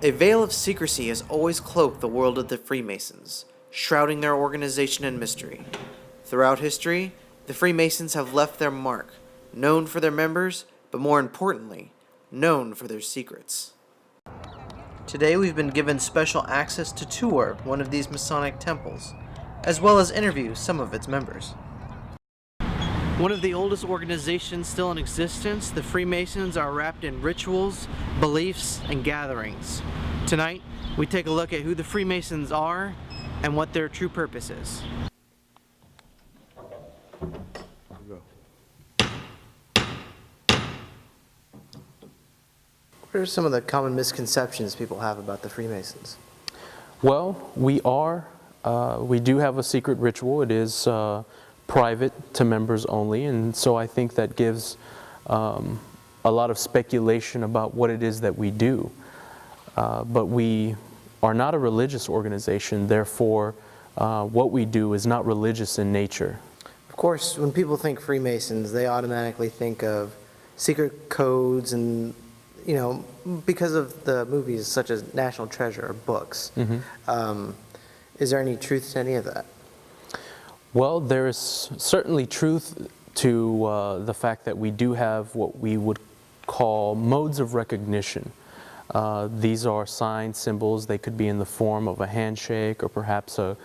A veil of secrecy has always cloaked the world of the Freemasons, shrouding their organization in mystery. Throughout history, the Freemasons have left their mark, known for their members, but more importantly, known for their secrets. Today we've been given special access to tour one of these Masonic temples, as well as interview some of its members. One of the oldest organizations still in existence, the Freemasons are wrapped in rituals, beliefs, and gatherings. Tonight, we take a look at who the Freemasons are and what their true purpose is. What are some of the common misconceptions people have about the Freemasons? Well, we do have a secret ritual. It is private to members only, and so I think that gives a lot of speculation about what it is that we do. But we are not a religious organization, therefore what we do is not religious in nature. Of course, when people think Freemasons, they automatically think of secret codes and, you know, because of the movies such as National Treasure or books. Mm-hmm. Is there any truth to any of that? Well, there is certainly truth to the fact that we do have what we would call modes of recognition. These are signs, symbols. They could be in the form of a handshake or perhaps a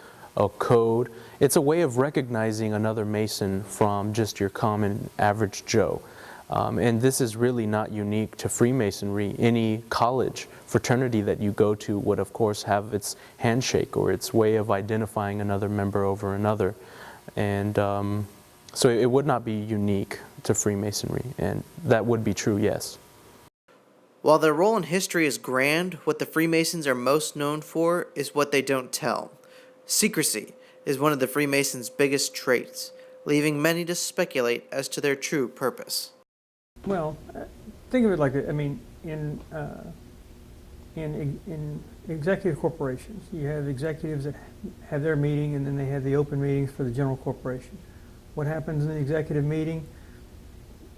code. It's a way of recognizing another Mason from just your common average Joe. And this is really not unique to Freemasonry. Any college fraternity that you go to would, of course, have its handshake or its way of identifying another member over another. And so it would not be unique to Freemasonry, and that would be true, yes. While their role in history is grand, what the Freemasons are most known for is what they don't tell. Secrecy is one of the Freemasons' biggest traits, leaving many to speculate as to their true purpose. Well, think of it like this. I mean, in executive corporations, you have executives that have their meeting, and then they have the open meetings for the general corporation. What happens in the executive meeting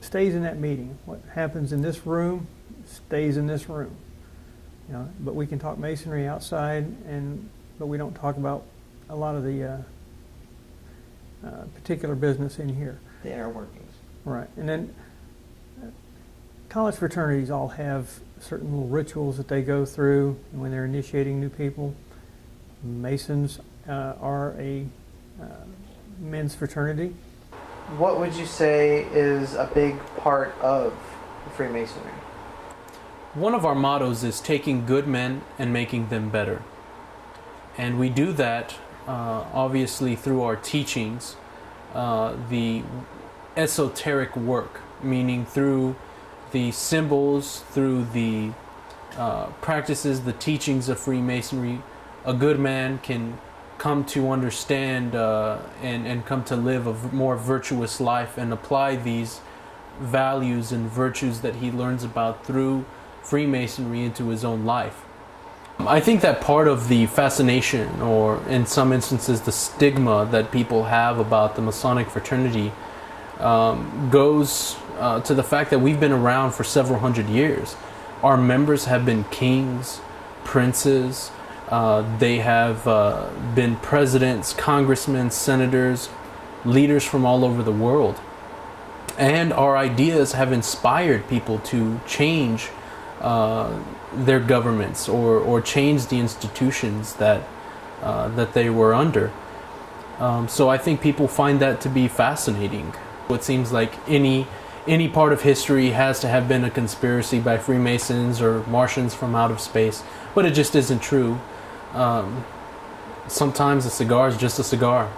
stays in that meeting. What happens in this room stays in this room. You know, but we can talk masonry outside, but we don't talk about a lot of the particular business in here. The inner workings. Right, and then college fraternities all have certain little rituals that they go through when they're initiating new people. Masons are a men's fraternity. What would you say is a big part of Freemasonry? One of our mottos is taking good men and making them better. And we do that obviously through our teachings, the esoteric work, meaning through the symbols, through the practices, the teachings of Freemasonry. A good man can come to understand and come to live a more virtuous life and apply these values and virtues that he learns about through Freemasonry into his own life. I think that part of the fascination, or in some instances the stigma that people have about the Masonic fraternity goes to the fact that we've been around for several hundred years. Our members have been kings, princes, they have been presidents, congressmen, senators, leaders from all over the world. And our ideas have inspired people to change their governments or change the institutions that they were under. So I think people find that to be fascinating. It seems like any part of history has to have been a conspiracy by Freemasons or Martians from out of space, but it just isn't true. Sometimes a cigar is just a cigar.